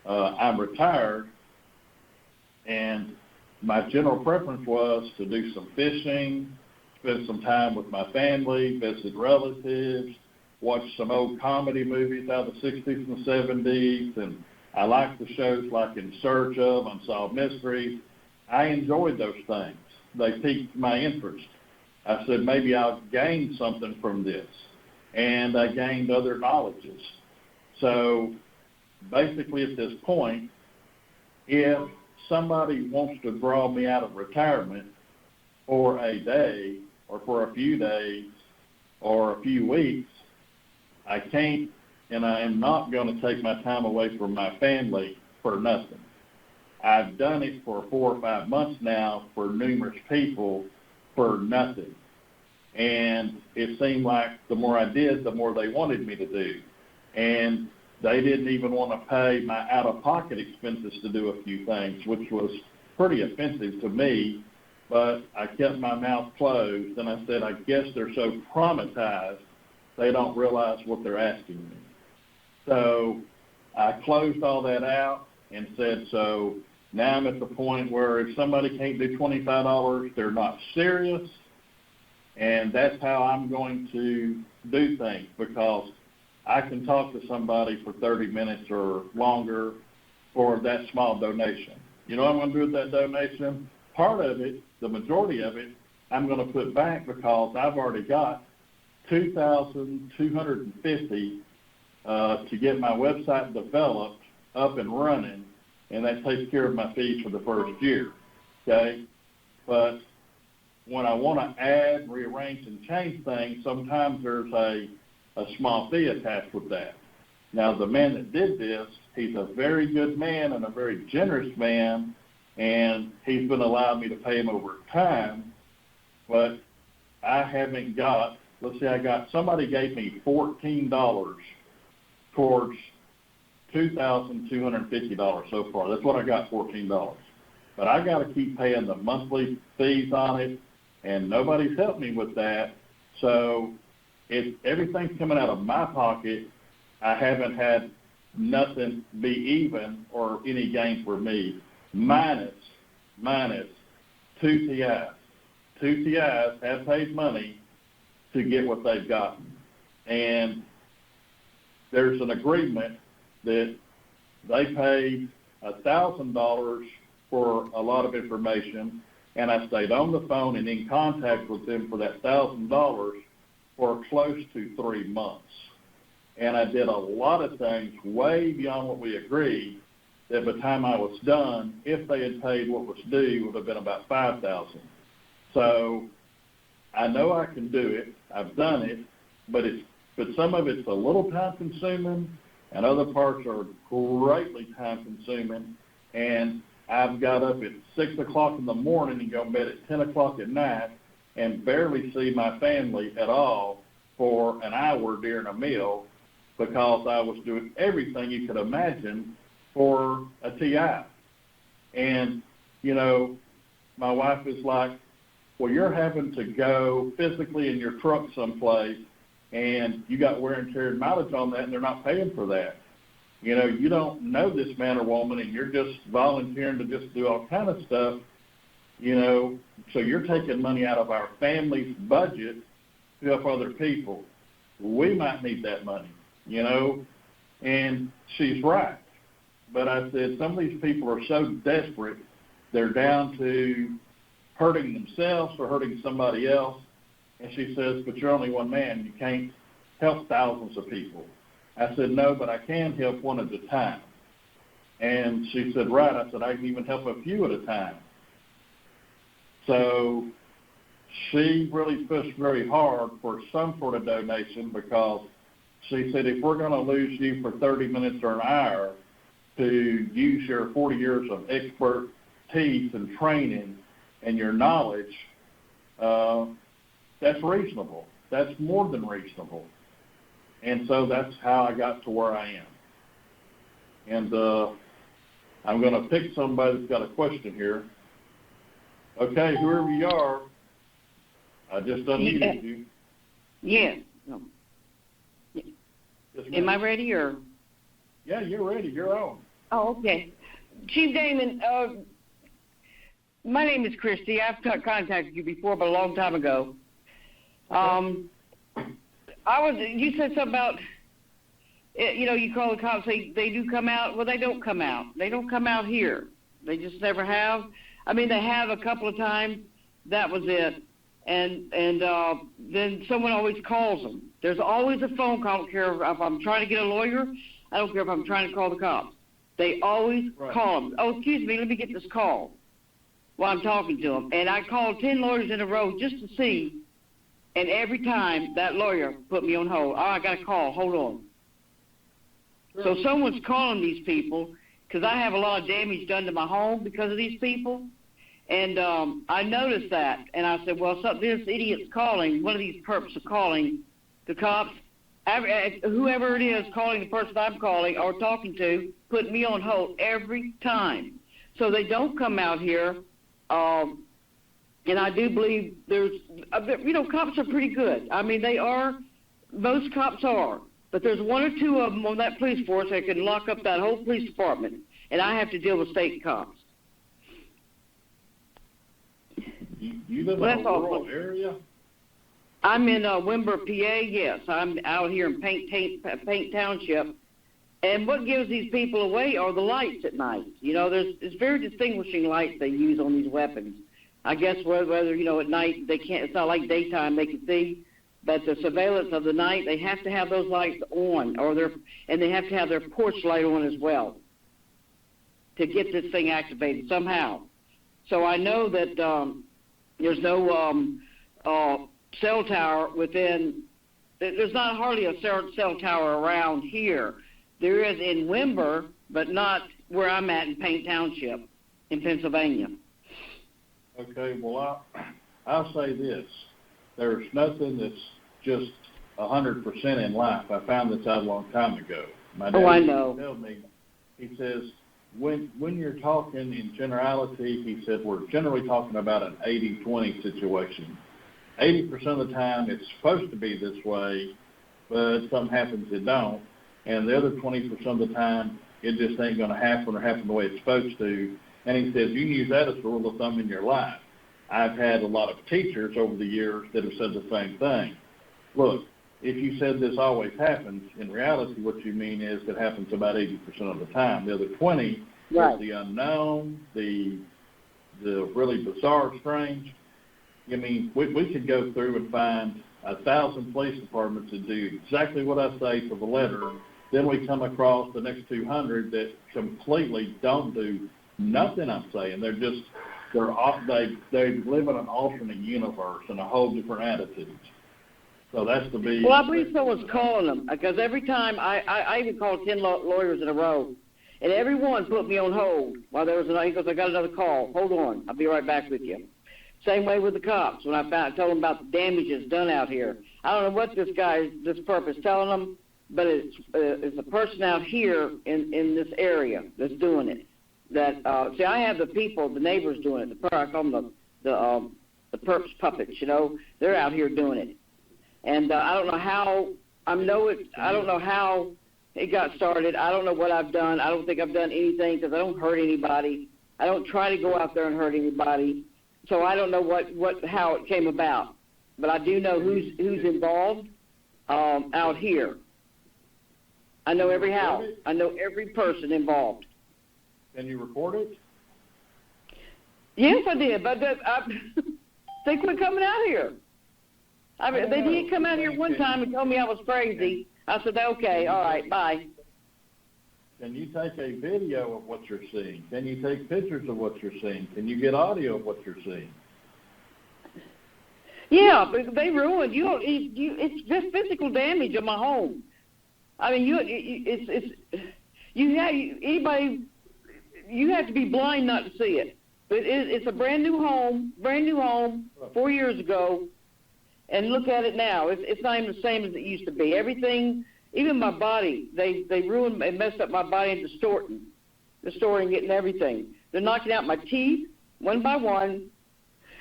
I'm retired, and my general preference was to do some fishing, spend some time with my family, visit relatives, watch some old comedy movies out of the 60s and 70s, and I like the shows like In Search of, Unsolved Mysteries. I enjoyed those things. They piqued my interest. I said, maybe I'll gain something from this. And I gained other knowledges. So basically at this point, if somebody wants to draw me out of retirement for a day or for a few days or a few weeks, I can't, and I am not going to take my time away from my family for nothing. I've done it for 4 or 5 months now for numerous people for nothing. And it seemed like the more I did, the more they wanted me to do. And they didn't even want to pay my out-of-pocket expenses to do a few things, which was pretty offensive to me. But I kept my mouth closed, and I said, I guess they're so traumatized they don't realize what they're asking me. So I closed all that out and said, so now I'm at the point where if somebody can't do $25, they're not serious. And that's how I'm going to do things, because I can talk to somebody for 30 minutes or longer for that small donation. You know what I'm going to do with that donation? Part of it, the majority of it, I'm going to put back because I've already got $2,250 to get my website developed, up and running, and that takes care of my fees for the first year, okay? But when I want to add, rearrange, and change things, sometimes there's a small fee attached with that. Now, the man that did this, he's a very good man and a very generous man, and he's been allowing me to pay him over time, but I haven't got, let's say somebody gave me $14 towards $2,250 so far. That's what I got, $14. But I got to keep paying the monthly fees on it, and nobody's helped me with that. So if everything's coming out of my pocket, I haven't had nothing be even or any gain for me, minus 2 TIs. 2 TIs have paid money to get what they've gotten. And there's an agreement that they paid $1,000 for a lot of information, and I stayed on the phone and in contact with them for that $1,000 for close to 3 months. And I did a lot of things way beyond what we agreed that by the time I was done, if they had paid what was due, it would have been about $5,000. So I know I can do it. I've done it, but some of it's a little time-consuming, and other parts are greatly time-consuming. And I've got up at 6 o'clock in the morning and go to bed at 10 o'clock at night and barely see my family at all for an hour during a meal because I was doing everything you could imagine for a TI. And, you know, my wife is like, well, you're having to go physically in your truck someplace, and you got wear and tear and mileage on that, and they're not paying for that. You know, you don't know this man or woman, and you're just volunteering to just do all kind of stuff, you know, so you're taking money out of our family's budget to help other people. We might need that money, you know, and she's right. But I said, some of these people are so desperate, they're down to hurting themselves or hurting somebody else. And she says, but you're only one man. You can't help thousands of people. I said, no, but I can help one at a time. And she said, right. I said, I can even help a few at a time. So she really pushed very hard for some sort of donation because she said, if we're going to lose you for 30 minutes or an hour to use your 40 years of expertise and training and your knowledge, that's reasonable. That's more than reasonable. And so that's how I got to where I am. And I'm going to pick somebody that's got a question here. Okay, whoever you are, I just unmuted you. Yes. Am I ready or? Yeah, you're ready. You're on. Oh, okay. Chief Daymond, my name is Christy. I've contacted you before, but a long time ago. You said something about, you call the cops, they do come out. Well, they don't come out. They don't come out here. They just never have. I mean, they have a couple of times. That was it. And then someone always calls them. There's always a phone call. I don't care if I'm trying to get a lawyer. I don't care if I'm trying to call the cops. They always call them. Oh, excuse me, let me get this call while I'm talking to them. And I called 10 lawyers in a row just to see, and every time that lawyer put me on hold. Oh, I got a call. Hold on. So someone's calling these people because I have a lot of damage done to my home because of these people. And I noticed that, and I said, well, this idiot's calling, one of these perps are calling the cops. Whoever it is calling the person I'm calling or talking to, put me on hold every time. So they don't come out here, and I do believe cops are pretty good. I mean, most cops are, but there's one or two of them on that police force that can lock up that whole police department, and I have to deal with state cops. You live in a rural area? I'm in Wimber, PA, yes. I'm out here in Paint Township. And what gives these people away are the lights at night. There's very distinguishing lights they use on these weapons. I guess whether at night they can't, it's not like daytime they can see, but the surveillance of the night, they have to have those lights on, and they have to have their porch light on as well to get this thing activated somehow. So I know that there's no cell tower within. There's not hardly a cell tower around here. There is in Wimber, but not where I'm at in Paint Township in Pennsylvania. Okay, well, I'll say this. There's nothing that's just 100% in life. I found this out a long time ago. My dad I know. Told me, he says, when you're talking in generality, he said, we're generally talking about an 80-20 situation. 80% of the time it's supposed to be this way, but something happens it don't. And the other 20% of the time, it just ain't going to happen or happen the way it's supposed to. And he says, you can use that as a rule of thumb in your life. I've had a lot of teachers over the years that have said the same thing. Look, if you said this always happens, in reality what you mean is it happens about 80% of the time. The other 20 is the unknown, the really bizarre, strange. I mean, we could go through and find 1,000 police departments that do exactly what I say to the letter. Then we come across the next 200 that completely don't do nothing I'm saying. They live in an alternate universe and a whole different attitude. So that's the big. Well, I believe someone's calling them because every time I even called 10 lawyers in a row, and every one put me on hold while there was he goes, I got another call. Hold on, I'll be right back with you. Same way with the cops. When I told them about the damages done out here, I don't know what this perp is telling them, but it's a person out here in this area that's doing it. That I have the people, the neighbors doing it. I call them the perp's puppets. They're out here doing it, and I don't know how. I don't know how it got started. I don't know what I've done. I don't think I've done anything because I don't hurt anybody. I don't try to go out there and hurt anybody. So I don't know how it came about, but I do know who's involved out here. I know every house. I know every person involved. Can you report it? Yes, I did, but they quit coming out here. I mean, they did come out here one time and told me I was crazy. I said, okay, all right, bye. Can you take a video of what you're seeing? Can you take pictures of what you're seeing? Can you get audio of what you're seeing? Yeah, but they ruined you. It's just physical damage of my home. I mean, you have to be blind not to see it. But it's a brand new home, 4 years ago, and look at it now. It's not even the same as it used to be. Everything, even my body, they ruined and messed up my body and distorting it and everything. They're knocking out my teeth one by one,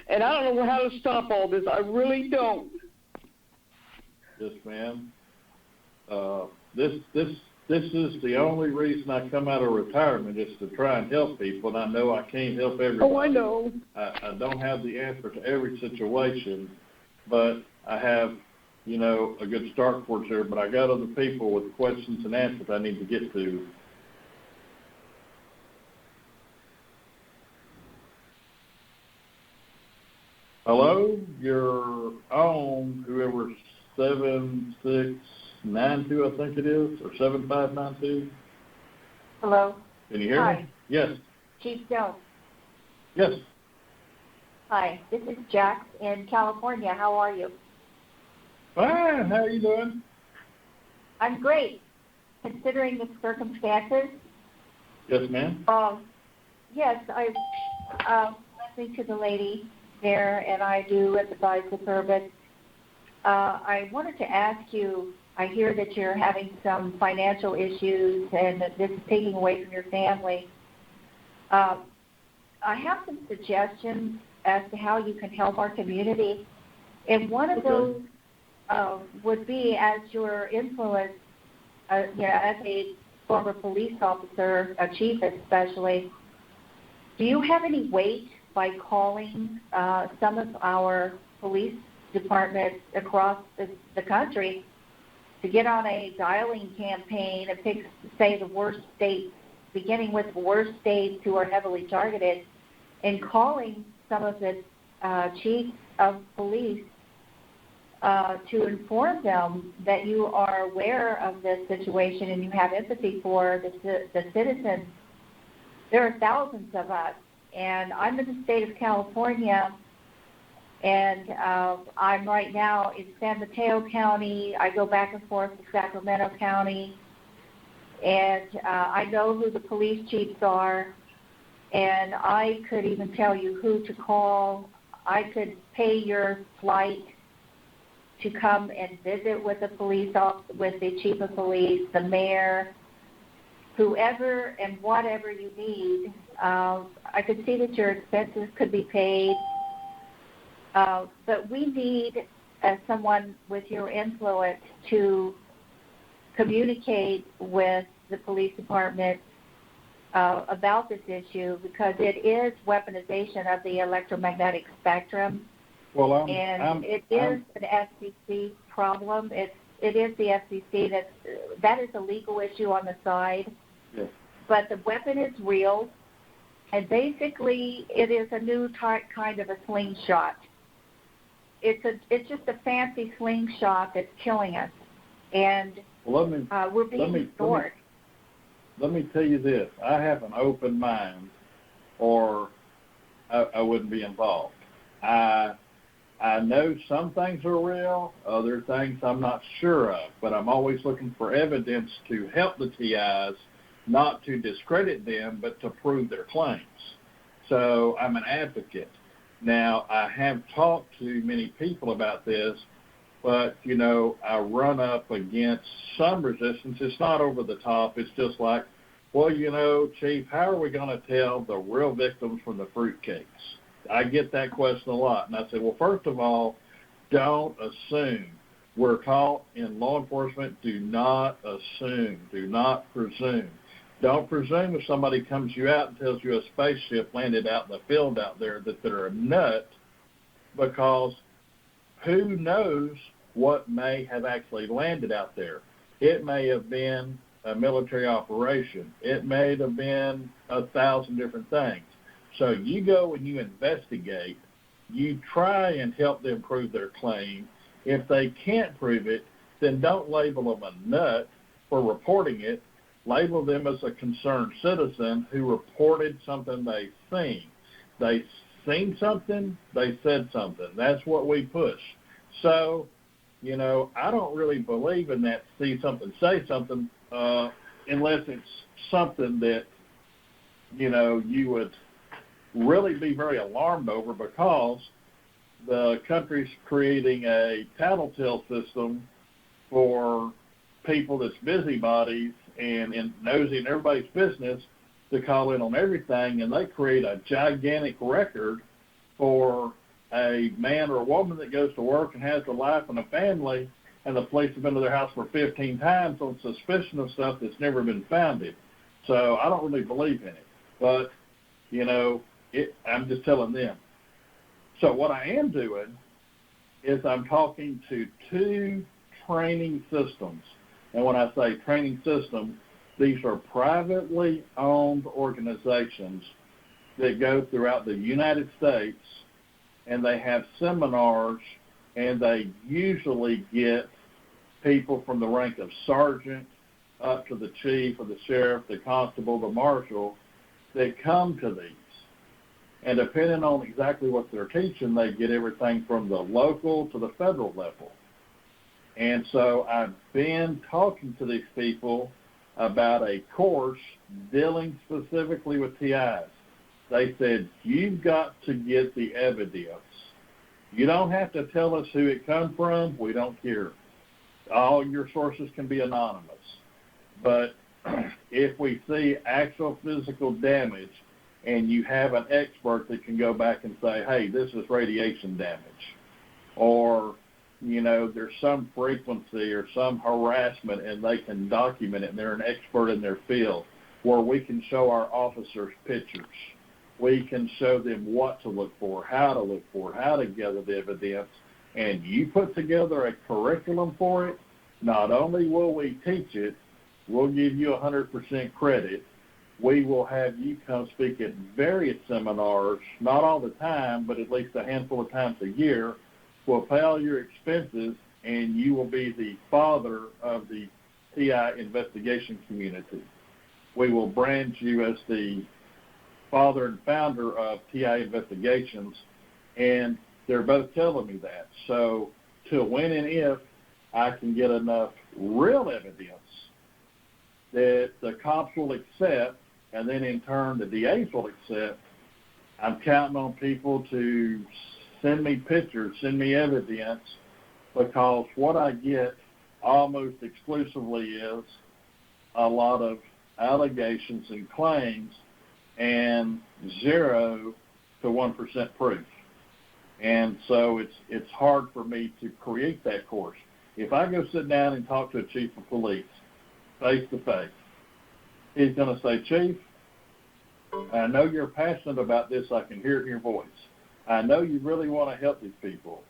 and I don't know how to stop all this. I really don't. Yes, ma'am. This this is the only reason I come out of retirement is to try and help people, and I know I can't help everybody. Oh, I know. I don't have the answer to every situation, but I have, you know, a good start towards there. But I got other people with questions and answers I need to get to. Hello, you're on, whoever 7692, I think it is, or 7592. Hello. Can you hear Hi. me? Yes. Chief Jones. Yes. Hi, this is Jack in California. How are you? Fine. How are you doing? I'm great, considering the circumstances. Yes, ma'am. Yes, I listening to the lady there, and I do empathize with her, but I wanted to ask you, I hear that you're having some financial issues and that this is taking away from your family. I have some suggestions as to how you can help our community, and one of those would be, as your influence, as a former police officer, a chief especially, do you have any weight by calling some of our police departments across the country to get on a dialing campaign and pick, say, the worst states, beginning with the worst states who are heavily targeted, and calling some of the chiefs of police to inform them that you are aware of this situation and you have empathy for the citizens. There are thousands of us, and I'm in the state of California, and I'm right now in San Mateo County. I go back and forth to Sacramento County, and I know who the police chiefs are, and I could even tell you who to call. I could pay your flight to come and visit with the police officer, with the chief of police, the mayor, whoever and whatever you need. I could see that your expenses could be paid, but we need someone with your influence to communicate with the police department about this issue, because it is weaponization of the electromagnetic spectrum. Well, it is an FCC problem. It is the FCC that is a legal issue on the side. Yes. But the weapon is real, and basically it is a new kind of a slingshot. It's just a fancy slingshot that's killing us, and we're being ignored. Let me tell you this. I have an open mind, or I wouldn't be involved. I know some things are real, other things I'm not sure of, but I'm always looking for evidence to help the TIs, not to discredit them, but to prove their claims. So I'm an advocate. Now, I have talked to many people about this, but, you know, I run up against some resistance. It's not over the top. It's just like, well, you know, Chief, how are we going to tell the real victims from the fruitcakes? I get that question a lot. And I say, well, first of all, don't assume. We're taught in law enforcement, do not assume, do not presume. Don't presume if somebody comes you out and tells you a spaceship landed out in the field out there that they're a nut, because who knows what may have actually landed out there. It may have been a military operation. It may have been 1,000 different things. So you go and you investigate. You try and help them prove their claim. If they can't prove it, then don't label them a nut for reporting it. Label them as a concerned citizen who reported something they seen. They seen something, they said something. That's what we push. So, you know, I don't really believe in that see something, say something, unless it's something that, you know, you would really be very alarmed over, because the country's creating a tattletale system for people that's busybodies and nosy in everybody's business to call in on everything, and they create a gigantic record for a man or a woman that goes to work and has a life and a family, and the police have been to their house for 15 times on suspicion of stuff that's never been founded. So I don't really believe in it. But, I'm just telling them. So what I am doing is I'm talking to 2 training systems. And when I say training systems, these are privately owned organizations that go throughout the United States, and they have seminars, and they usually get people from the rank of sergeant up to the chief or the sheriff, the constable, the marshal, that come to these. And depending on exactly what they're teaching, they get everything from the local to the federal level. And so I've been talking to these people about a course dealing specifically with TIs. They said, you've got to get the evidence. You don't have to tell us who it come from. We don't care. All your sources can be anonymous. But if we see actual physical damage and you have an expert that can go back and say, hey, this is radiation damage, or, there's some frequency or some harassment and they can document it and they're an expert in their field, where we can show our officers pictures. We can show them what to look for, how to gather the evidence, and you put together a curriculum for it. Not only will we teach it, we'll give you 100% credit. We will have you come speak at various seminars, not all the time, but at least a handful of times a year. We'll pay all your expenses, and you will be the father of the TI investigation community. We will brand you as the father and founder of TI investigations, and they're both telling me that. So to when and if I can get enough real evidence that the cops will accept, and then in turn the DAs will accept, I'm counting on people to send me pictures, send me evidence, because what I get almost exclusively is a lot of allegations and claims and 0 to 1% proof. And so it's hard for me to create that course. If I go sit down and talk to a chief of police face to face, he's going to say, Chief, I know you're passionate about this. I can hear it in your voice. I know you really want to help these people.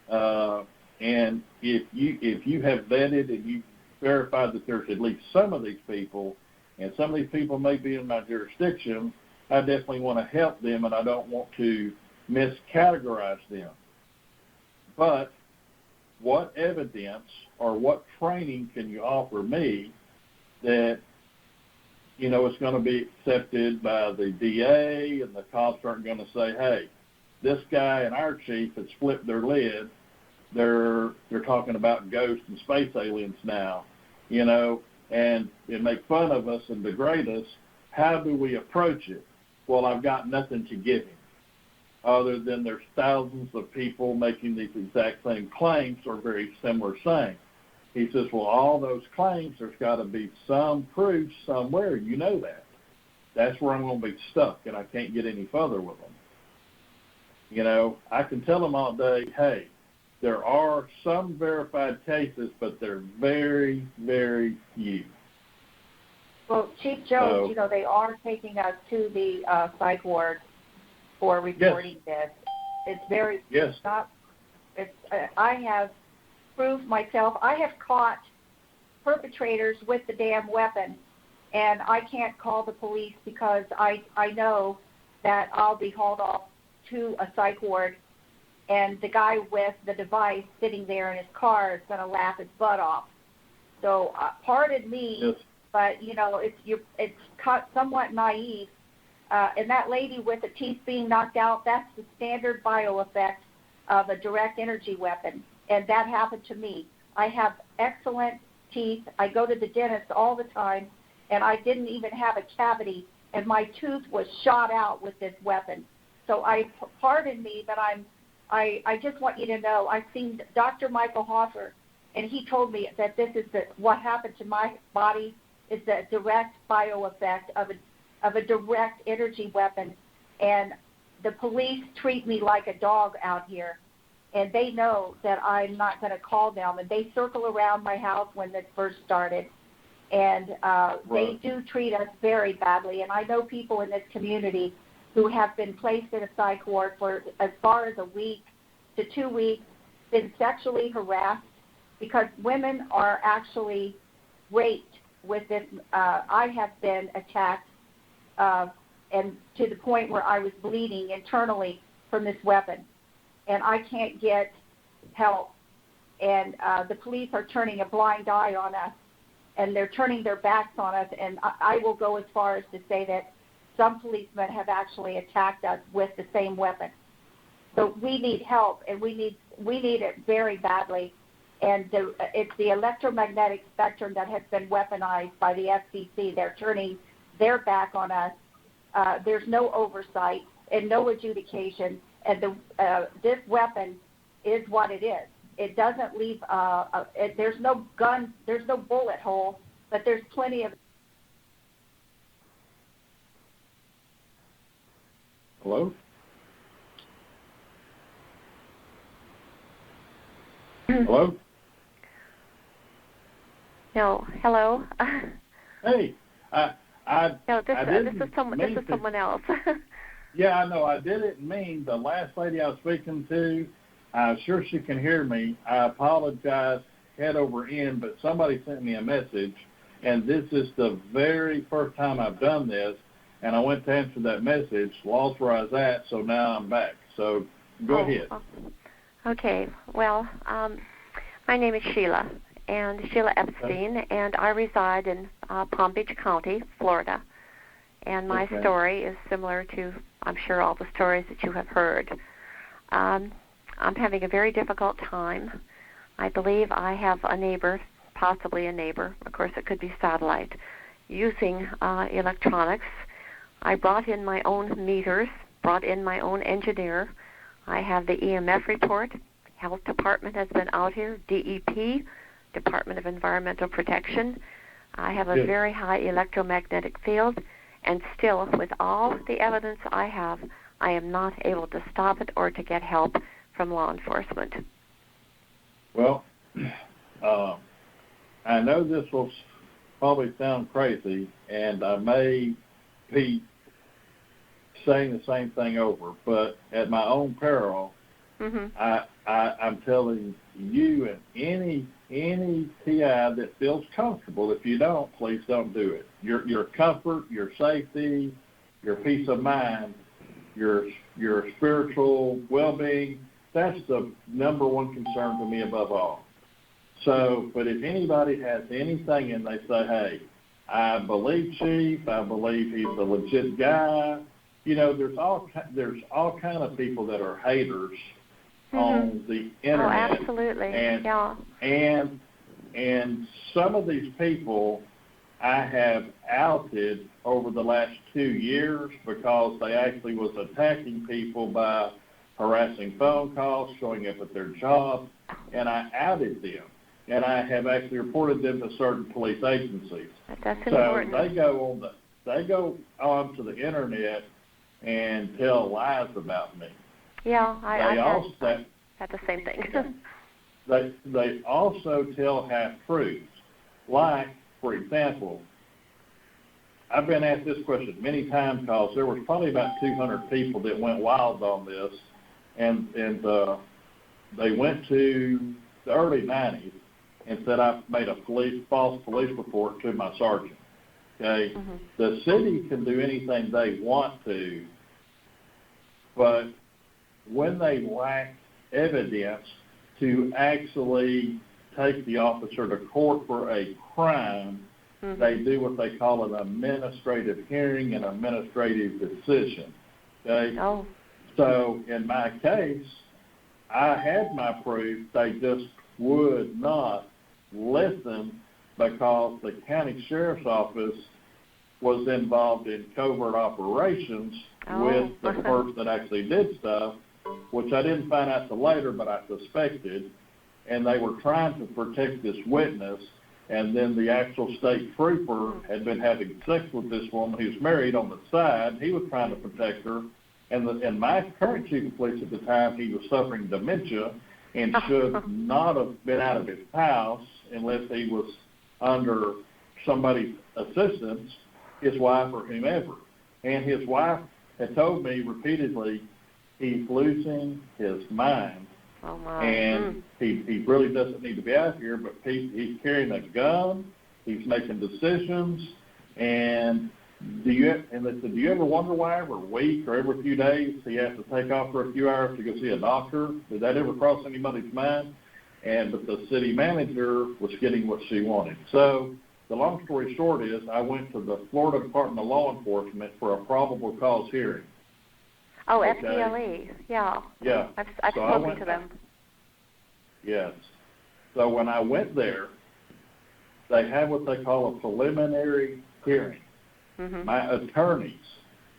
And if you have vetted and you verified that there's at least some of these people, and some of these people may be in my jurisdiction, I definitely want to help them, and I don't want to miscategorize them. But what evidence or what training can you offer me that, it's going to be accepted by the DA, and the cops aren't going to say, hey, this guy and our chief has flipped their lid. They're talking about ghosts and space aliens now, and make fun of us and degrade us. How do we approach it? Well, I've got nothing to give him other than there's thousands of people making these exact same claims or very similar saying. He says, well, all those claims, there's got to be some proof somewhere. You know that. That's where I'm going to be stuck, and I can't get any further with them. I can tell them all day, hey, there are some verified cases, but they're very, very few. Well, Chief Jones, they are taking us to the psych ward for reporting this. It's very I have proved myself. I have caught perpetrators with the damn weapon, and I can't call the police because I know that I'll be hauled off to a psych ward, and the guy with the device sitting there in his car is going to laugh his butt off. So pardon me, but it's somewhat naive. And that lady with the teeth being knocked out, that's the standard bio effect of a direct energy weapon, and that happened to me. I have excellent teeth. I go to the dentist all the time, and I didn't even have a cavity, and my tooth was shot out with this weapon. So pardon me, but I just want you to know, I've seen Dr. Michael Hoffer, and he told me that this is what happened to my body is the direct bio effect of a direct energy weapon, and the police treat me like a dog out here, and they know that I'm not going to call them, and they circle around my house when this first started, and they do treat us very badly. And I know people in this community who have been placed in a psych ward for as far as a week to 2 weeks, been sexually harassed, because women are actually raped with this. I have been attacked, and to the point where I was bleeding internally from this weapon, and I can't get help. And the police are turning a blind eye on us, and they're turning their backs on us. And I will go as far as to say that some policemen have actually attacked us with the same weapon. So we need help, and we need it very badly. And it's the electromagnetic spectrum that has been weaponized by the FCC. They're turning their back on us. There's no oversight and no adjudication. And this weapon is what it is. It doesn't leave. There's no gun. There's no bullet hole, but there's plenty of. Hello? Hello? No, hello. Hey, No, this didn't is someone else. Yeah, I know. I didn't mean the last lady I was speaking to. I'm sure she can hear me. I apologize head over end, but somebody sent me a message, and this is the very first time I've done this, and I went to answer that message, lost where I was at, so now I'm back. So go ahead. Okay. Well, my name is Sheila, and Sheila Epstein, and I reside in Palm Beach County, Florida. And my story is similar to, I'm sure, all the stories that you have heard. I'm having a very difficult time. I believe I have a neighbor, possibly a neighbor, of course it could be satellite, using electronics. I brought in my own meters, brought in my own engineer. I have the EMF report. Health Department has been out here, DEP, Department of Environmental Protection. I have a very high electromagnetic field. And still, with all the evidence I have, I am not able to stop it or to get help from law enforcement. Well, I know this will probably sound crazy, and I may be saying the same thing over, but at my own peril, I'm telling you and any TI that feels comfortable. If you don't, please don't do it. Your comfort, your safety, your peace of mind, your spiritual well-being, that's the number one concern to me above all. So, but if anybody has anything and they say, hey, I believe Chief, I believe he's a legit guy, you know, there's all kind of people that are haters on the internet. Oh, absolutely. And some of these people I have outed over the last 2 years because they actually was attacking people by harassing phone calls, showing up at their job, and I outed them. And I have actually reported them to certain police agencies. That's important. So they go onto the internet and tell lies about me. Yeah, I had the same thing. They also tell half-truths. Like, for example, I've been asked this question many times because there was probably about 200 people that went wild on this, and they went to the early 90s and said I made a false police report to my sergeant. Okay, the city can do anything they want to, but when they lack evidence to actually take the officer to court for a crime, they do what they call an administrative hearing, an administrative decision. Okay? Oh. So in my case, I had my proof. They just would not listen because the county sheriff's office was involved in covert operations with the person that actually did stuff, which I didn't find out till later, but I suspected. And they were trying to protect this witness, and then the actual state trooper had been having sex with this woman who's married on the side. He was trying to protect her, And my current chief of police at the time, he was suffering dementia and should not have been out of his house unless he was under somebody's assistance, his wife or whomever. And his wife had told me repeatedly he's losing his mind. Oh, my. And he really doesn't need to be out here, but he's carrying a gun, he's making decisions, and they said, do you ever wonder why every week or every few days he has to take off for a few hours to go see a doctor? Did that ever cross anybody's mind? But the city manager was getting what she wanted. So the long story short is I went to the Florida Department of Law Enforcement for a probable cause hearing. Oh, FDLE, yeah. Yeah. I've so spoken to them. Yes. So when I went there, they have what they call a preliminary hearing. Mm-hmm. My attorneys,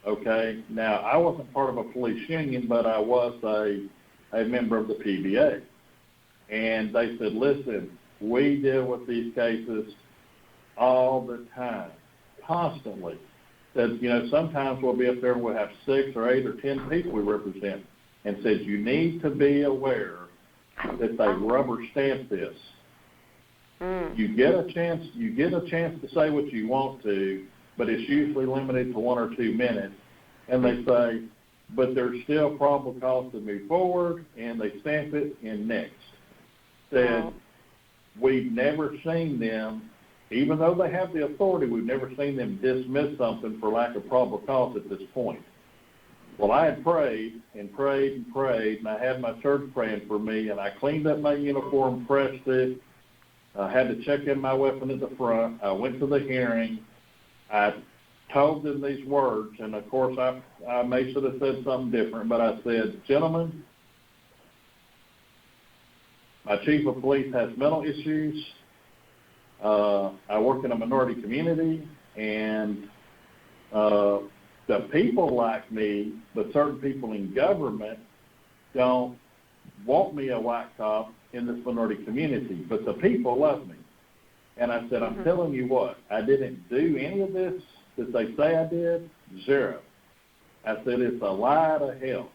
okay, now I wasn't part of a police union, but I was a member of the PBA. And they said, listen, we deal with these cases all the time, constantly. Said, sometimes we'll be up there and we'll have 6 or 8 or 10 people we represent. And said, you need to be aware that they rubber stamp this. You get a chance to say what you want to, but it's usually limited to 1 or 2 minutes. And they say, but there's still probable cause to move forward, and they stamp it in next. Said, we've never seen them, even though they have the authority, we've never seen them dismiss something for lack of probable cause at this point. Well, I had prayed and prayed and prayed, and I had my church praying for me, and I cleaned up my uniform, pressed it. I had to check in my weapon at the front. I went to the hearing. I told them these words, and, of course, I may should have said something different, but I said, gentlemen, my chief of police has mental issues. I work in a minority community, and the people like me, but certain people in government don't want me a white cop in this minority community, but the people love me. And I said, I'm telling you what, I didn't do any of this that they say I did, 0. I said, it's a lie to hell.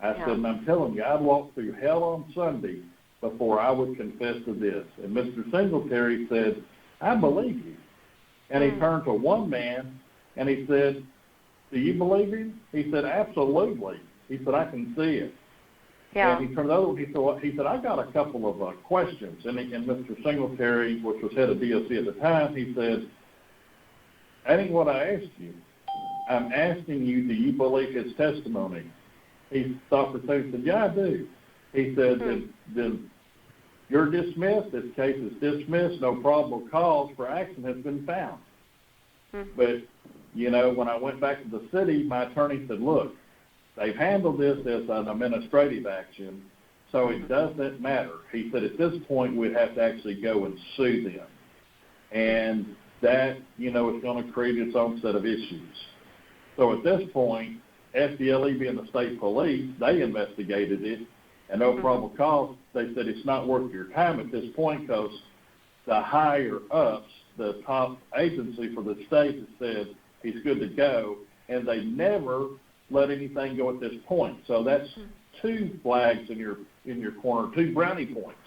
I said, and I'm telling you, I'd walk through hell on Sunday before I would confess to this. And Mr. Singletary said, I believe you. And he turned to one man, and he said, do you believe him? He said, absolutely. He said, I can see it. Yeah. And he turned over, he said, I got a couple of questions. And Mr. Singletary, which was head of DOC at the time, he said, that ain't what I asked you. I'm asking you, do you believe his testimony? He stopped for a second and said, yeah, I do. He said, then you're dismissed. This case is dismissed. No probable cause for action has been found. But, when I went back to the city, my attorney said, look, they've handled this as an administrative action, so it doesn't matter. He said at this point we'd have to actually go and sue them. And that, is going to create its own set of issues. So at this point, FDLE being the state police, they investigated it, and no probable cause, they said it's not worth your time at this point because the higher-ups, the top agency for the state has said he's good to go, and they never let anything go at this point. So that's 2 flags in your corner, 2 brownie points.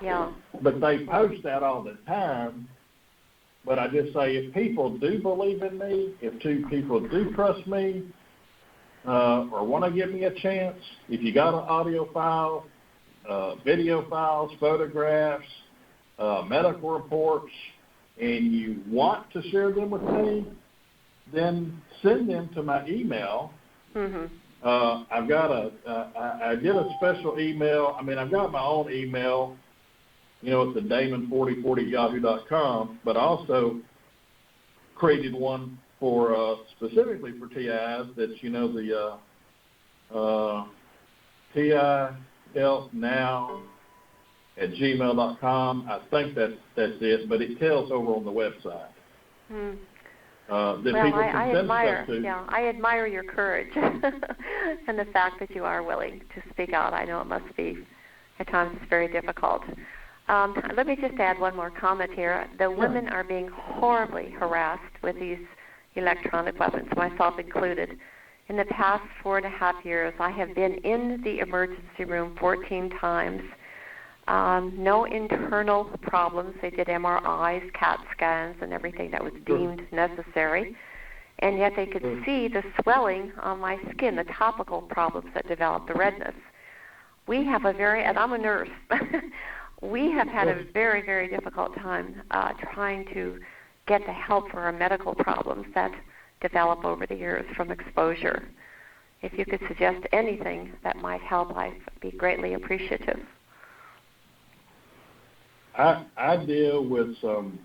Yeah. But they post that all the time. But I just say if people do believe in me, if 2 people do trust me, or want to give me a chance, if you got an audio file, video files, photographs, medical reports, and you want to share them with me, then send them to my email. I've got I did a special email. I've got my own email, at the Daymond4040@yahoo.com, but I also created one for specifically for TIs. That's the TIHealthNow@gmail.com. I think that's it, but it tells over on the website. I admire your courage and the fact that you are willing to speak out. I know it must be, at times, very difficult. Let me just add one more comment here. The women are being horribly harassed with these electronic weapons, myself included. In the past 4.5 years, I have been in the emergency room 14 times. No internal problems. They did MRIs, CAT scans, and everything that was deemed necessary. And yet they could see the swelling on my skin, the topical problems that developed, the redness. We have and I'm a nurse, we have had a very, very difficult time trying to get the help for our medical problems that develop over the years from exposure. If you could suggest anything that might help, I'd be greatly appreciative. I deal with some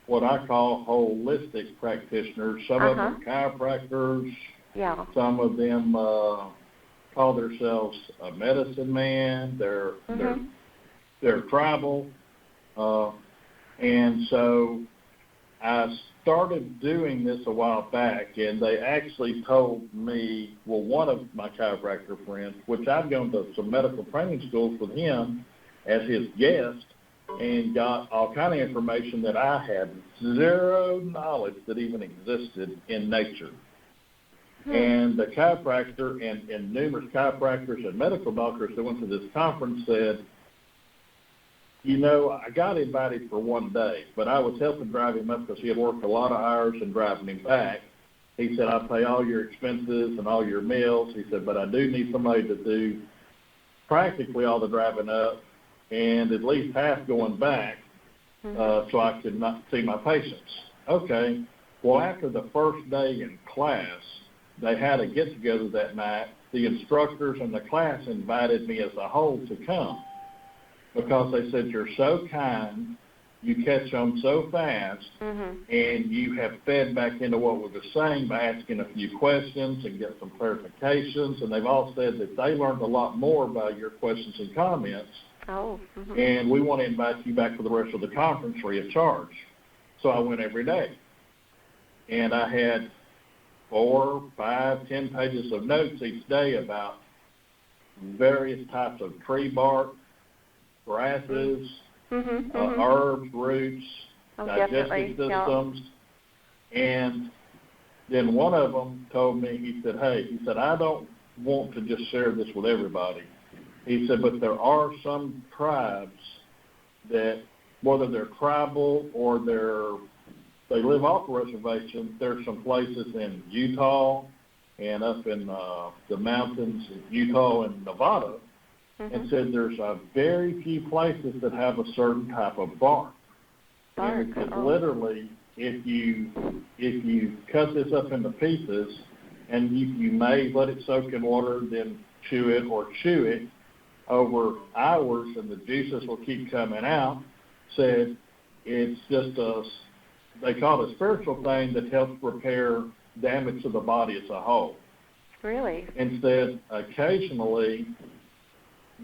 what I call holistic practitioners. Some of them are chiropractors. Yeah. Some of them call themselves a medicine man. They're tribal, and so I started doing this a while back, and they actually told me, well, one of my chiropractor friends, which I've gone to some medical training schools with him as his guest, and got all kind of information that I had zero knowledge that even existed in nature. And the chiropractor and numerous chiropractors and medical doctors that went to this conference said, you know, I got invited for one day, but I was helping drive him up because he had worked a lot of hours and driving him back. He said, I'll pay all your expenses and all your meals. He said, but I do need somebody to do practically all the driving up and at least half going back so I could not see my patients. Okay. Well, after the first day in class, they had a get-together that night. The instructors and the class invited me as a whole to come because they said, you're so kind, you catch on so fast, and you have fed back into what we were saying by asking a few questions and get some clarifications. And they've all said that they learned a lot more by your questions and comments. And we want to invite you back for the rest of the conference free of charge. So I went every day. And I had 4, 5, 10 pages of notes each day about various types of tree bark, grasses, herbs, roots, digestive systems. And then one of them told me, he said, I don't want to just share this with everybody. He said, but there are some tribes that, whether they're tribal or they live off the reservation, there's some places in Utah and up in the mountains in Utah and Nevada, and said there's a very few places that have a certain type of bark. And it said literally, if you cut this up into pieces, and you may let it soak in water, then chew it over hours, and the juices will keep coming out, said it's just they call it a spiritual thing that helps repair damage to the body as a whole. Really? And said occasionally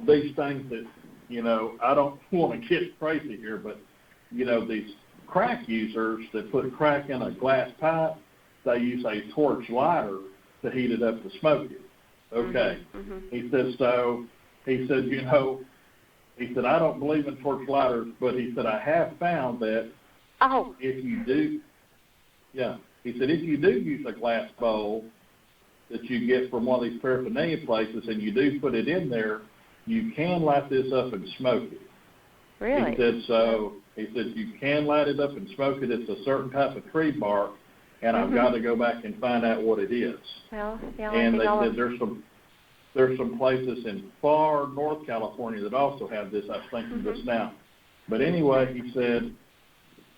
these things that, you know, I don't want to get crazy here, but, you know, these crack users that put crack in a glass pipe, they use a torch lighter to heat it up to smoke it. Okay. He said, you know, he said, I don't believe in torch lighters, but he said, I have found that if you do, he said, if you do use a glass bowl that you get from one of these paraphernalia places and you do put it in there, you can light this up and smoke it. Really? He said, you can light it up and smoke it. It's a certain type of tree bark, and I've got to go back and find out what it is. Well, yeah, and they said there's some places in far North California that also have this. I was thinking this now. But anyway, he said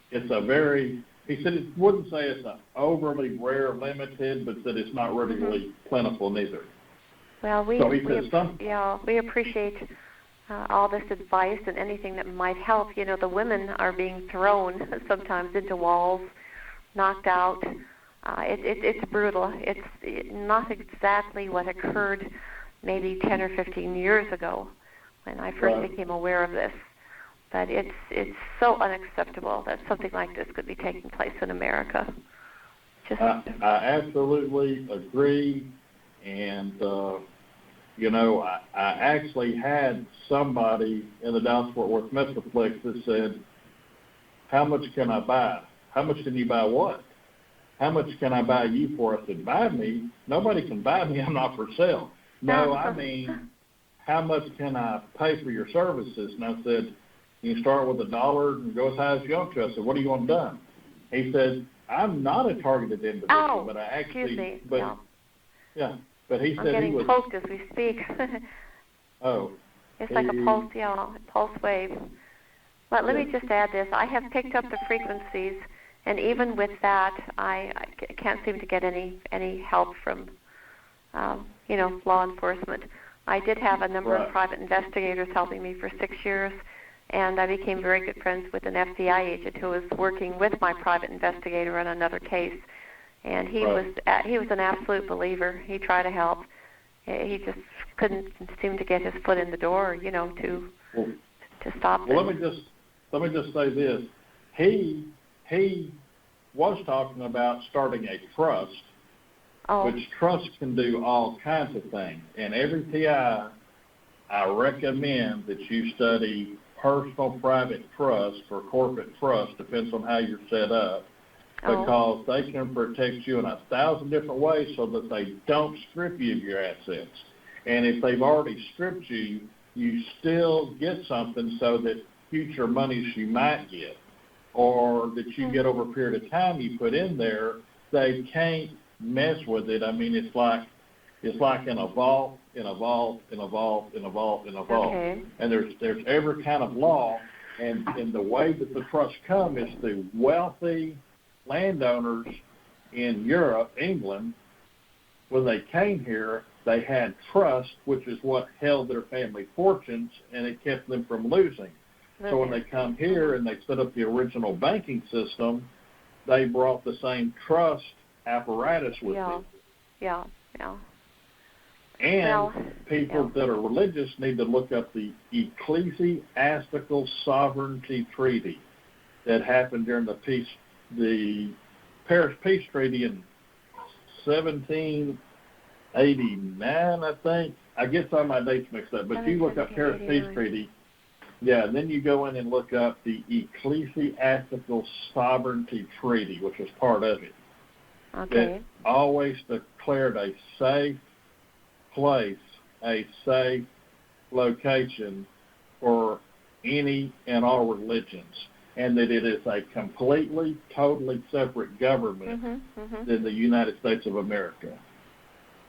he said it wouldn't say it's an overly rare, limited, but that it's not really plentiful neither. Well, we appreciate all this advice and anything that might help. You know, the women are being thrown sometimes into walls, knocked out. It's brutal. It's not exactly what occurred maybe 10 or 15 years ago when I first became aware of this. But it's so unacceptable that something like this could be taking place in America. I absolutely agree. And, you know, I actually had somebody in the Dallas-Fort Worth Metroplex that said, how much can I buy? How much can you buy what? how much can I buy you for? I said, buy me? Nobody can buy me. I'm not for sale. No, I mean, how much can I pay for your services? And I said, you can start with $1 and go as high as you want to. I said, what do you want done? He said, I'm not a targeted individual, but I actually, excuse me. but No. yeah, but he I'm said getting he was. poked as we speak. Oh. It's like a pulse wave. But let me just add this. I have picked up the frequencies, and even with that, I can't seem to get any help from, law enforcement. I did have a number of private investigators helping me for 6 years, and I became very good friends with an FBI agent who was working with my private investigator on another case. And he was an absolute believer. He tried to help. He just couldn't seem to get his foot in the door, to stop Well, this. let me just say this. He was talking about starting a trust, which trust can do all kinds of things. And every TI, I recommend that you study personal private trust or corporate trust, depends on how you're set up, because they can protect you in 1,000 different ways so that they don't strip you of your assets. And if they've already stripped you, you still get something so that future monies you might get or that you get over a period of time you put in there, they can't mess with it. I mean, it's like in a vault, in a vault, in a vault, in a vault, in a vault. Okay. And there's every kind of law, and the way that the trusts come is through wealthy landowners in Europe, England. When they came here, they had trust, which is what held their family fortunes, and it kept them from losing. So when they come here and they set up the original banking system, they brought the same trust apparatus with it. Yeah. And people that are religious need to look up the Ecclesiastical Sovereignty Treaty that happened during the Paris Peace Treaty in 1789, I think. I get some of my dates mixed up, but you look up Paris Peace Treaty, and then you go in and look up the Ecclesiastical Sovereignty Treaty, which was part of it. Okay. It always declared a safe place, a safe location for any and all religions, and that it is a completely, totally separate government than the United States of America.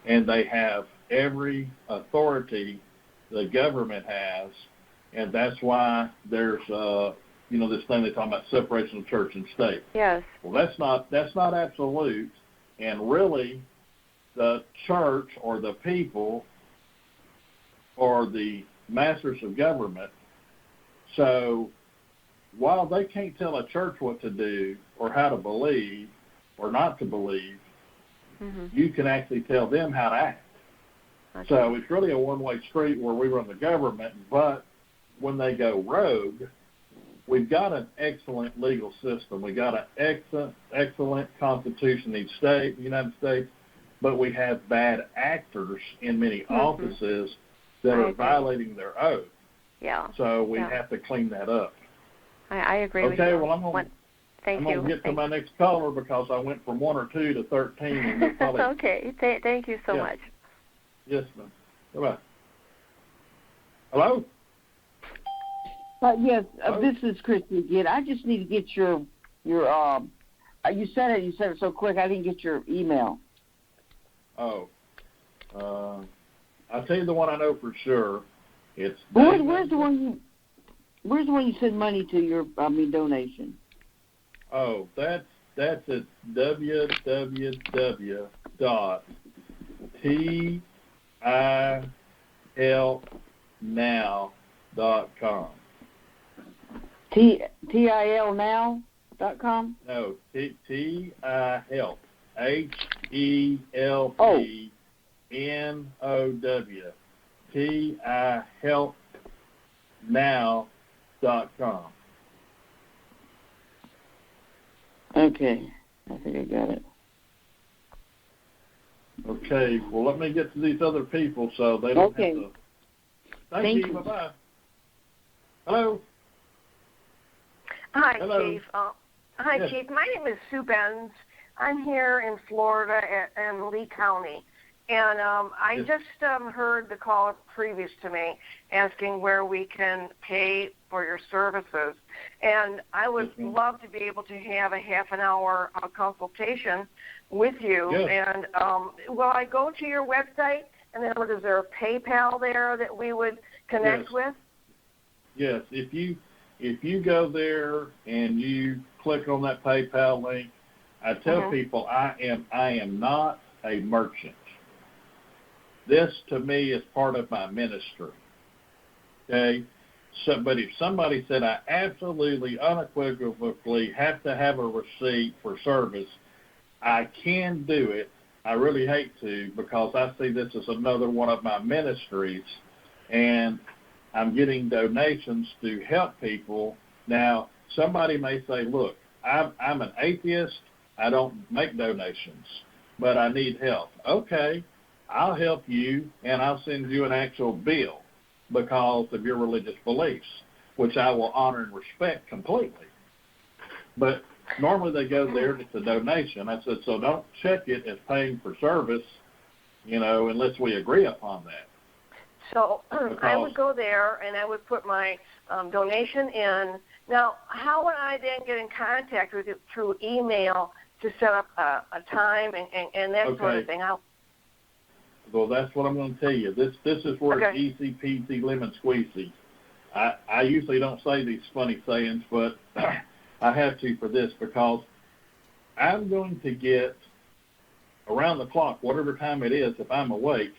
And they have every authority the government has, and that's why there's this thing they talk about separation of church and state. Yes. Well, that's not absolute, and really the church or the people or the masters of government. So while they can't tell a church what to do or how to believe or not to believe, you can actually tell them how to act. Okay. So it's really a one-way street where we run the government, but when they go rogue, we've got an excellent legal system. We've got an excellent constitution in each state, the United States, but we have bad actors in many offices that are violating their oath. Yeah. So we have to clean that up. I agree with you. Okay, well, I'm going to get to my next caller because I went from 1 or 2 to 13. And probably... Okay. Thank you so much. Yes, ma'am. Bye-bye. Hello? Yes, this is Christy again. I just need to get your you said it so quick. I didn't get your email. Oh, I'll tell you the one I know for sure. It's where's the one you send money to your donation? Oh, that's at www.tilnow.com. tilnow.com? No, TIHELP. HELPNOW. TIHELPNOW.com. Okay, I think I got it. Okay, well, let me get to these other people so they don't have to. Thank you. Bye-bye. Hello. Hi, Hello. Chief. Chief. My name is Sue Benz. I'm here in Florida in Lee County, and I just heard the caller previous to me asking where we can pay for your services, and I would love to be able to have a half an hour consultation with you. Yes. And will I go to your website, and then is there a PayPal there that we would connect with? Yes, if you go there and you click on that PayPal link, I tell people I am not a merchant. This to me is part of my ministry. Okay? So, but if somebody said I absolutely unequivocally have to have a receipt for service, I can do it. I really hate to, because I see this as another one of my ministries, and I'm getting donations to help people. Now, somebody may say, look, I'm an atheist. I don't make donations, but I need help. Okay, I'll help you, and I'll send you an actual bill because of your religious beliefs, which I will honor and respect completely. But normally they go there and it's a donation. I said, so don't check it as paying for service, unless we agree upon that. So I would go there and I would put my donation in. Now, how would I then get in contact with you through email to set up a time and that sort of thing? Well, that's what I'm going to tell you. This is where it's easy peasy lemon squeezy. I usually don't say these funny sayings, but I have to for this, because I'm going to get around the clock, whatever time it is, if I'm awake,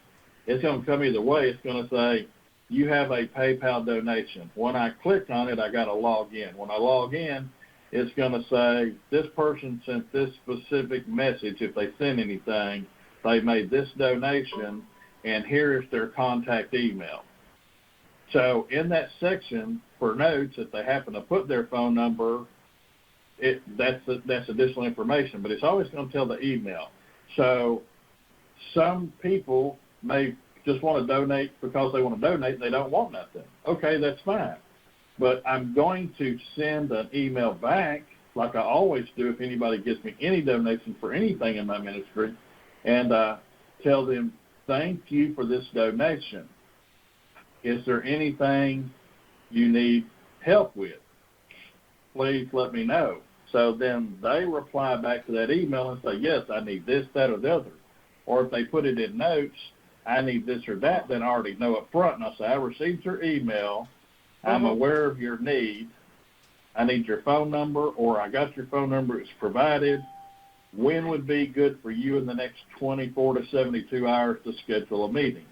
it's going to come either way. It's going to say, you have a PayPal donation. When I click on it, I got to log in. When I log in, it's going to say, this person sent this specific message. If they send anything, they made this donation, and here is their contact email. So in that section for notes, if they happen to put their phone number, that's additional information, but it's always going to tell the email. So some people may just want to donate because they want to donate and they don't want nothing. Okay, that's fine. But I'm going to send an email back, like I always do if anybody gives me any donation for anything in my ministry, and tell them, thank you for this donation. Is there anything you need help with? Please let me know. So then they reply back to that email and say, yes, I need this, that, or the other. Or if they put it in notes, I need this or that, then I already know up front. And I say, I received your email. I'm aware of your need. I need your phone number, or I got your phone number. It's provided. When would be good for you in the next 24 to 72 hours to schedule a meeting?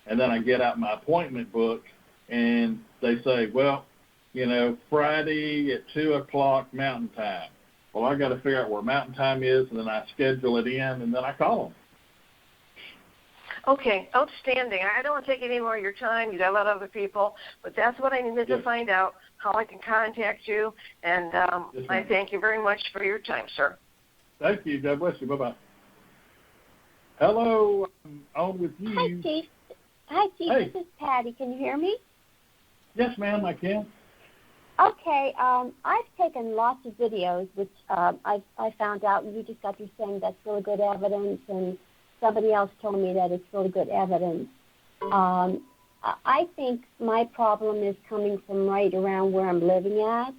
And then I get out my appointment book, and they say, well, Friday at 2 o'clock Mountain Time. Well, I got to figure out where Mountain Time is, and then I schedule it in, and then I call them. Okay, outstanding. I don't want to take any more of your time. You got a lot of other people, but that's what I needed to find out, how I can contact you, and I thank you very much for your time, sir. Thank you. God bless you. Bye-bye. Hello, I'm on with you. Hi, Chief. Hey. This is Patty. Can you hear me? Yes, ma'am, I can. Okay, I've taken lots of videos, which I found out, and you just got through saying that's really good evidence, and somebody else told me that it's really good evidence. I think my problem is coming from right around where I'm living at,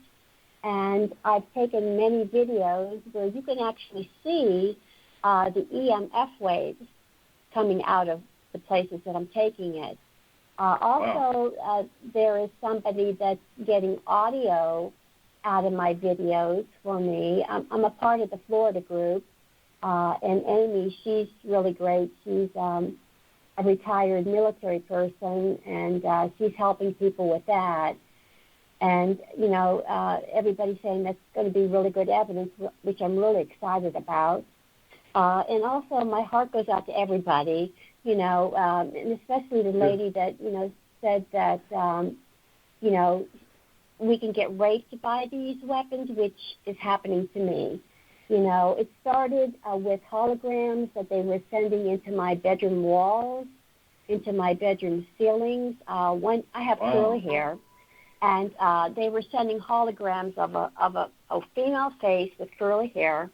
and I've taken many videos where you can actually see the EMF waves coming out of the places that I'm taking it. Also, there is somebody that's getting audio out of my videos for me. I'm a part of the Florida group, and Amy, she's really great. She's a retired military person, and she's helping people with that. And, everybody's saying that's going to be really good evidence, which I'm really excited about. And also, my heart goes out to everybody, and especially the lady that, said that, we can get raped by these weapons, which is happening to me. It started with holograms that they were sending into my bedroom walls, into my bedroom ceilings. I have curly hair, and they were sending holograms of a female face with curly hair,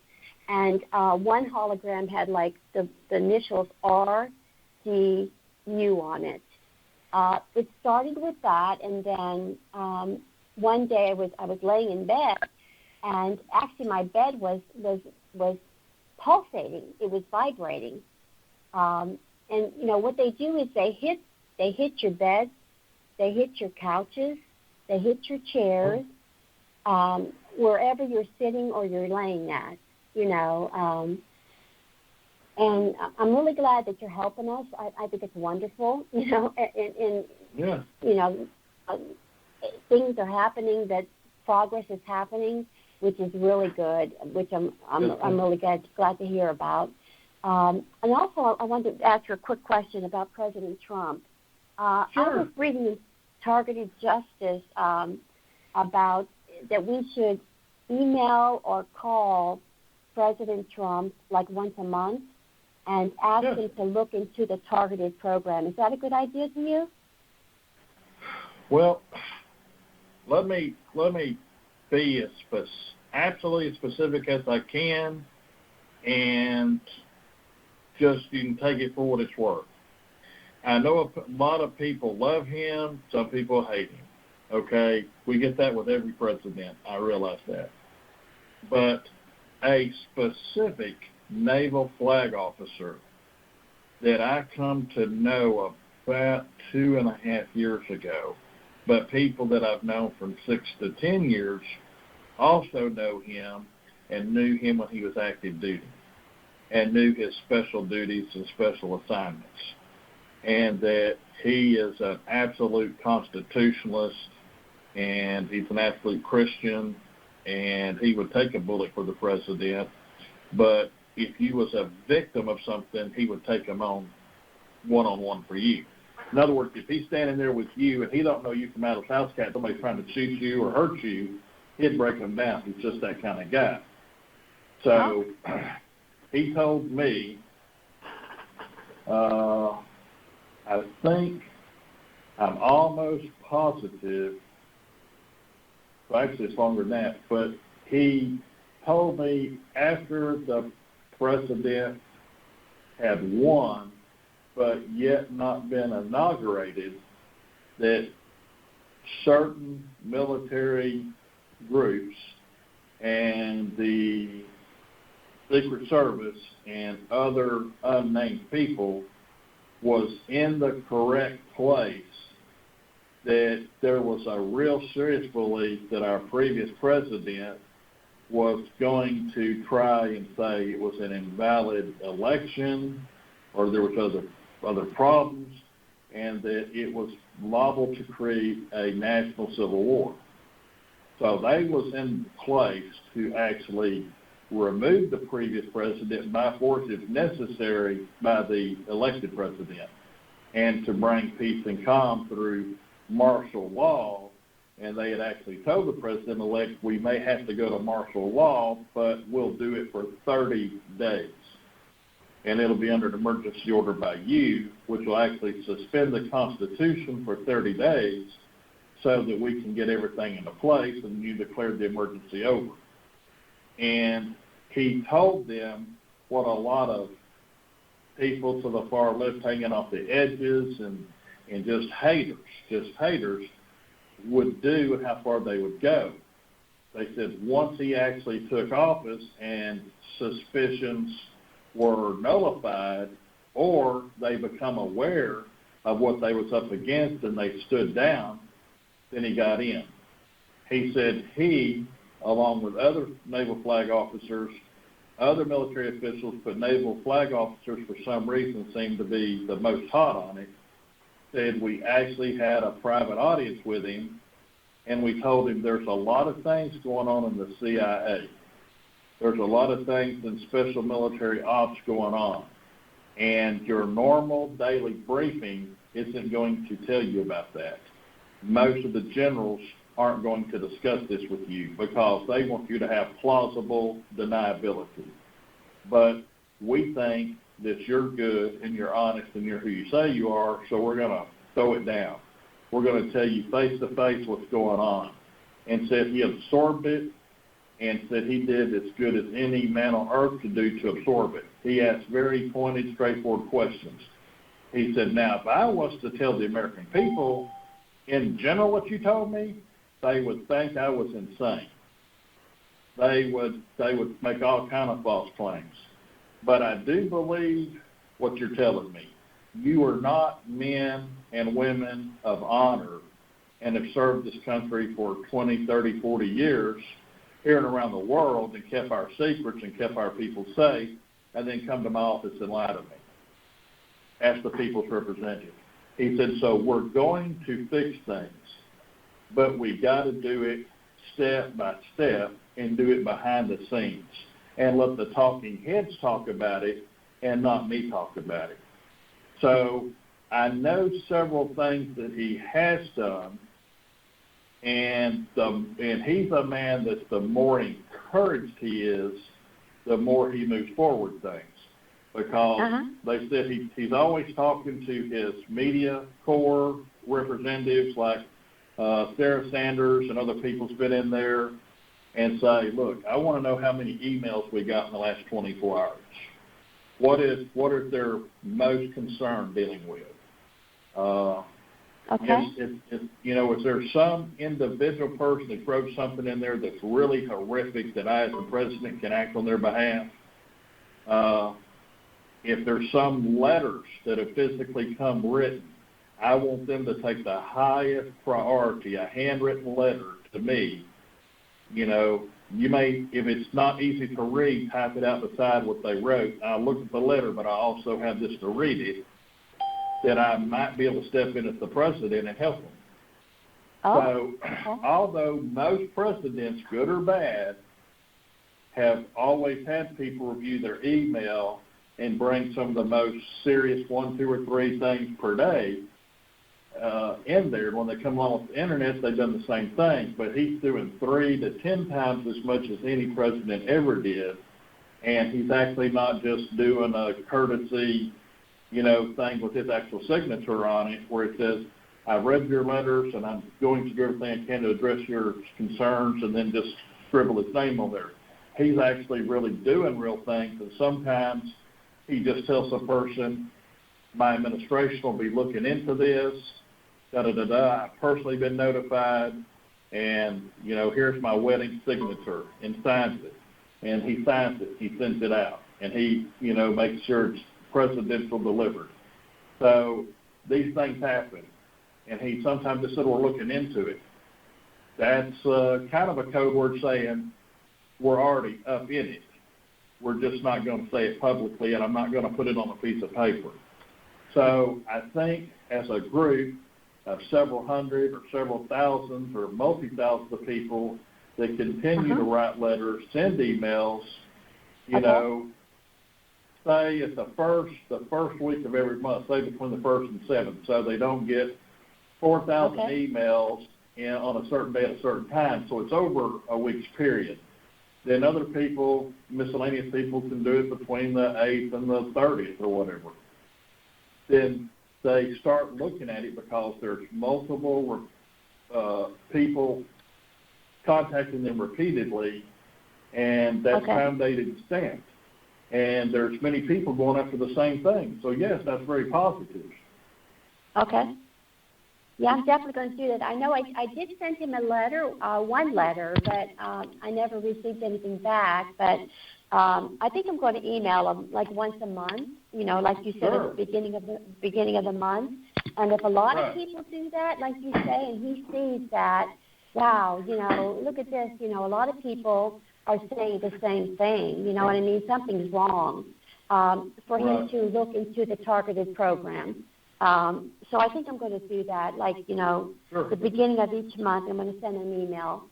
and one hologram had like the initials RDU on it. It started with that, and then one day I was laying in bed, and actually my bed was pulsating. It was vibrating. And you know what they do is they hit your bed, they hit your couches, they hit your chairs, wherever you're sitting or you're laying at. You know, and I'm really glad that you're helping us. I think it's wonderful. You know, and Yeah. you know, things are happening, that progress is happening, which is really good, which I'm really glad to hear about. And also, I wanted to ask you a quick question about President Trump. Sure. I was reading in Targeted Justice about that we should email or call President Trump like once a month and ask him to look into the targeted program. Is that a good idea to you? Well, let me be absolutely as specific as I can, and just you can take it for what it's worth. I know a lot of people love him. Some people hate him. Okay, we get that with every president. I realize that. But a specific naval flag officer that I come to know about 2.5 years ago, but people that I've known from 6 to 10 years also know him and knew him when he was active duty and knew his special duties and special assignments, and that he is an absolute constitutionalist and he's an absolute Christian, and he would take a bullet for the president, but if you was a victim of something, he would take them on one-on-one for you. In other words, if he's standing there with you and he don't know you from out of house cat, somebody's trying to shoot you or hurt you, he'd break them down. He's just that kind of guy. So he told me, I think I'm almost positive, well, actually it's longer than that, but he told me after the president had won but yet not been inaugurated, that certain military groups and the Secret Service and other unnamed people was in the correct place, that there was a real serious belief that our previous president was going to try and say it was an invalid election or there was other problems, and that it was liable to create a national civil war. So they was in place to actually remove the previous president by force if necessary by the elected president, and to bring peace and calm through martial law. And they had actually told the president-elect, we may have to go to martial law, but we'll do it for 30 days. And it'll be under an emergency order by you, which will actually suspend the Constitution for 30 days so that we can get everything into place and you declare the emergency over. And he told them what a lot of people to the far left hanging off the edges and just haters would do and how far they would go. They said once he actually took office and suspicions were nullified or they become aware of what they was up against and they stood down, then he got in. He said he, along with other naval flag officers, other military officials, but naval flag officers for some reason seemed to be the most hot on it, said we actually had a private audience with him, and we told him there's a lot of things going on in the CIA. There's a lot of things in special military ops going on, and your normal daily briefing isn't going to tell you about that. Most of the generals aren't going to discuss this with you because they want you to have plausible deniability. But we think that you're good and you're honest and you're who you say you are, so we're going to throw it down. We're going to tell you face-to-face what's going on. And said he absorbed it and said he did as good as any man on earth could do to absorb it. He asked very pointed, straightforward questions. He said, now, if I was to tell the American people in general what you told me, they would think I was insane. They would make all kind of false claims. But I do believe what you're telling me. You are not men and women of honor and have served this country for 20, 30, 40 years here and around the world and kept our secrets and kept our people safe, and then come to my office and lie to me as the people's representative. He said, so we're going to fix things, but we got to do it step by step and do it behind the scenes and let the talking heads talk about it and not me talk about it. So I know several things that he has done, and he's a man that the more encouraged he is, the more he moves forward things. Because they said he's always talking to his media corps representatives like Sarah Sanders and other people's been in there and say, look, I want to know how many emails we got in the last 24 hours. What is their most concern dealing with? Is there some individual person that wrote something in there that's really horrific that I, as the president, can act on their behalf? If there's some letters that have physically come written, I want them to take the highest priority, a handwritten letter to me. You may, if it's not easy to read, type it out beside what they wrote. I'll look at the letter, but I also have this to read it, that I might be able to step in as the president and help them. Although most presidents, good or bad, have always had people review their email and bring some of the most serious 1, 2, or 3 things per day in there. When they come along with the internet, they've done the same thing, but he's doing 3 to 10 times as much as any president ever did, and he's actually not just doing a courtesy, thing with his actual signature on it, where it says, I've read your letters, and I'm going to do everything I can to address your concerns, and then just scribble his name on there. He's actually really doing real things, and sometimes he just tells a person, my administration will be looking into this, I've personally been notified, and, here's my wedding signature, and signs it. And he signs it, he sends it out, and he, makes sure it's presidential delivered. So these things happen, and he sometimes just said, we're looking into it. That's kind of a code word saying we're already up in it. We're just not going to say it publicly, and I'm not going to put it on a piece of paper. So I think as a group of several hundred or several thousands or multi-thousands of people that continue to write letters, send emails, say at the first week of every month, say between the 1st and 7th, so they don't get 4,000 emails on a certain day at a certain time, so it's over a week's period. Then other people, miscellaneous people, can do it between the 8th and the 30th or whatever. Then they start looking at it because there's multiple people contacting them repeatedly, and that's time-dated and stamped. And there's many people going after the same thing. So, yes, that's very positive. Okay. Yeah, I'm definitely going to do that. I know I did send him a letter, one letter, but I never received anything back. But I think I'm going to email him like once a month, like you said at the beginning of the month. And if a lot of people do that, like you say, and he sees that, wow, look at this, a lot of people are saying the same thing, what I mean? Something's wrong. For him to look into the targeted program. So I think I'm going to do that. Like, the beginning of each month, I'm going to send an email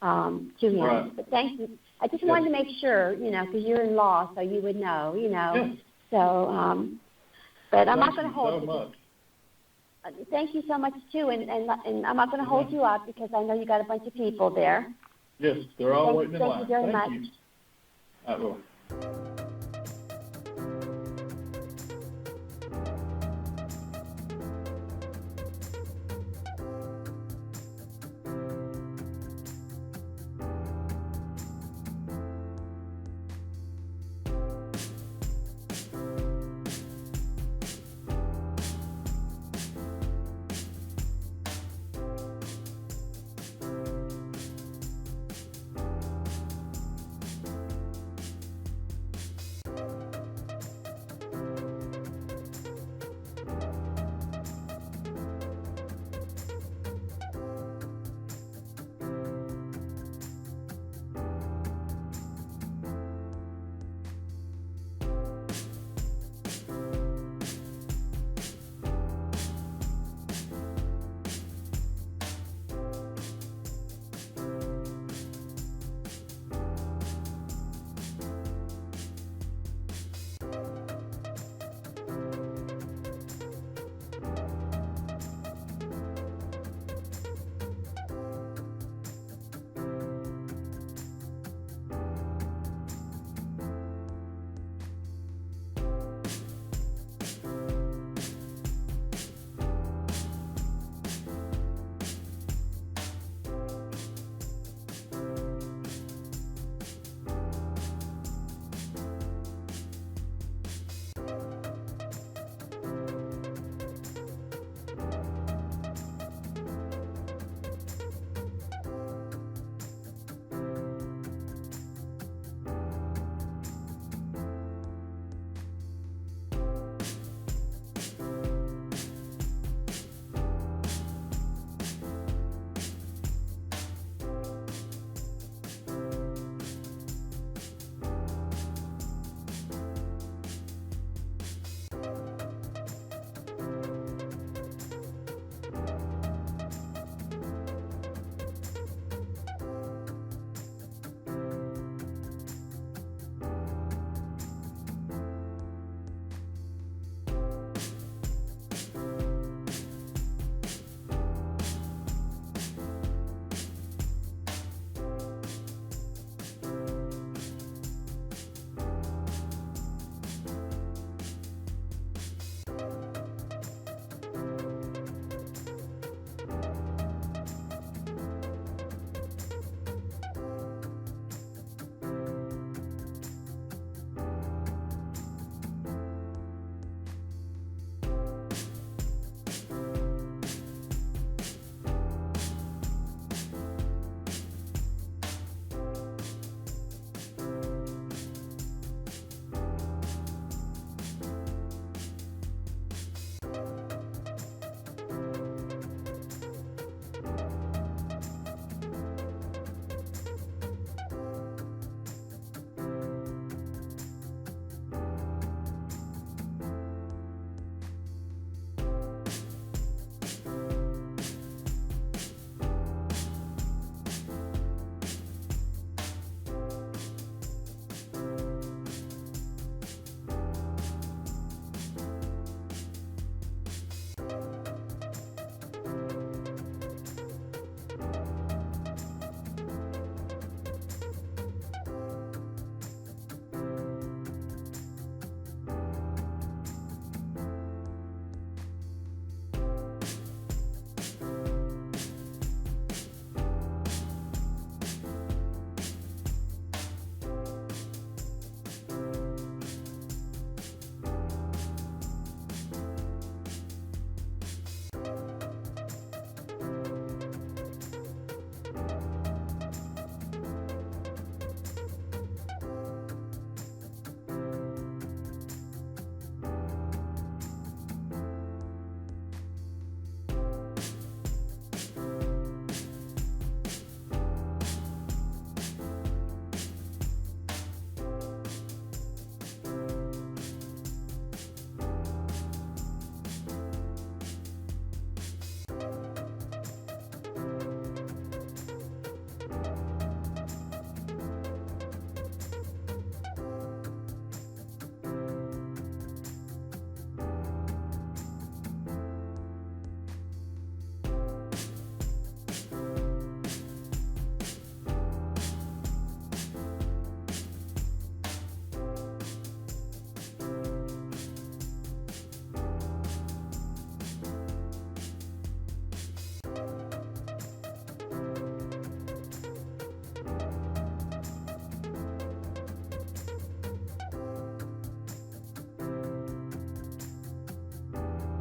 to him. Right. But thank you. I just wanted to make sure, because you're in law, so you would know, Yes. So, but I'm not going to hold you. So much. Thank you so much, too. And I'm not going to hold you up because I know you got a bunch of people there. Yes, they're all waiting in line. Thank you very much. You. I will.